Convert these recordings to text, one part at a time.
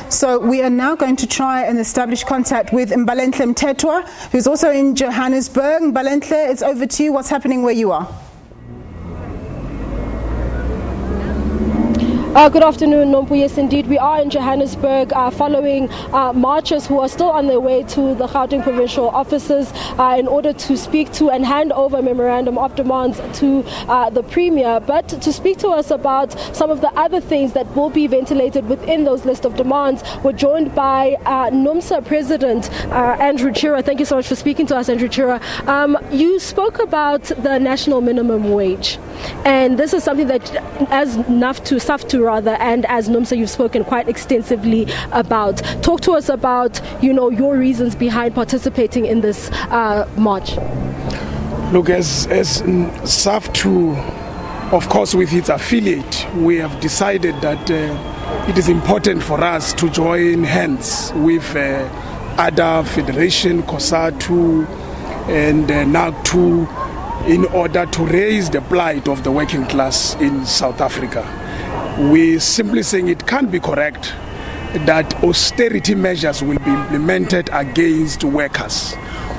So we are now going to try and establish contact with Mbalenhle Mthethwa, who's also in Johannesburg. Mbalenhle, it's over to you. What's happening where you are? Good afternoon, Nompu. Yes, indeed, we are in Johannesburg following marchers who are still on their way to the Gauteng provincial offices in order to speak to and hand over a memorandum of demands to the Premier. But to speak to us about some of the other things that will be ventilated within those list of demands, we're joined by NUMSA President Andrew Chira. Thank you so much for speaking to us, Andrew Chira. You spoke about the national minimum wage, and this is something that as SAFTU and as NUMSA you've spoken quite extensively about. Talk to us about, your reasons behind participating in this march. Look, as SAFTU, of course, with its affiliate, we have decided that it is important for us to join hands with other federation, COSATU and NACTU in order to raise the plight of the working class in South Africa. We're simply saying it can't be correct that austerity measures will be implemented against workers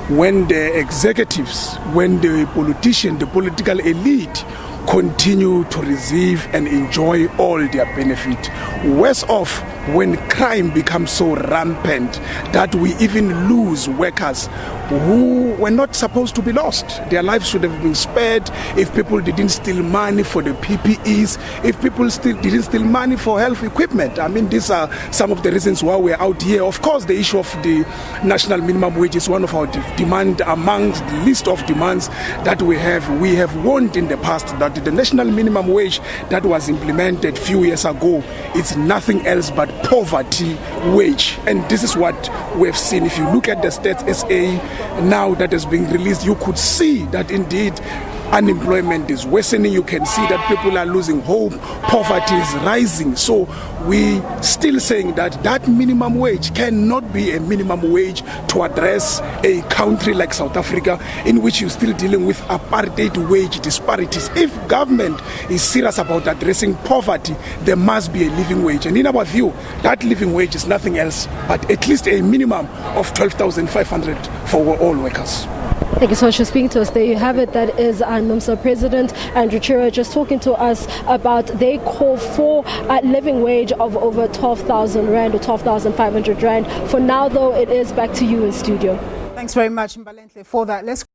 when the executives, when the politicians, the political elite continue to receive and enjoy all their benefit. Worse off when crime becomes so rampant that we even lose workers who were not supposed to be lost. Their lives should have been spared if people didn't steal money for the PPEs, if people didn't steal money for health equipment. I mean, these are some of the reasons why we're out here. Of course, the issue of the national minimum wage is one of our demand amongst the list of demands that we have. We have warned in the past that the national minimum wage that was implemented a few years ago, it's nothing else but poverty wage. And this is what we've seen. If you look at the Stats SA now that is being released, you could see that indeed unemployment is worsening. You can see that people are losing hope. Poverty is rising. So we still saying that minimum wage cannot be a minimum wage to address a country like South Africa, in which you're still dealing with apartheid wage disparities. If government is serious about addressing poverty, there must be a living wage. And in our view, that living wage is nothing else but at least a minimum of 12,500 for all workers. Thank you so much for speaking to us. There you have it. That is NUMSA President Andrew Chira just talking to us about their call for a living wage of over 12,000 Rand or 12,500 Rand. For now, though, it is back to you in studio. Thanks very much, Mbalenhle, for that. Let's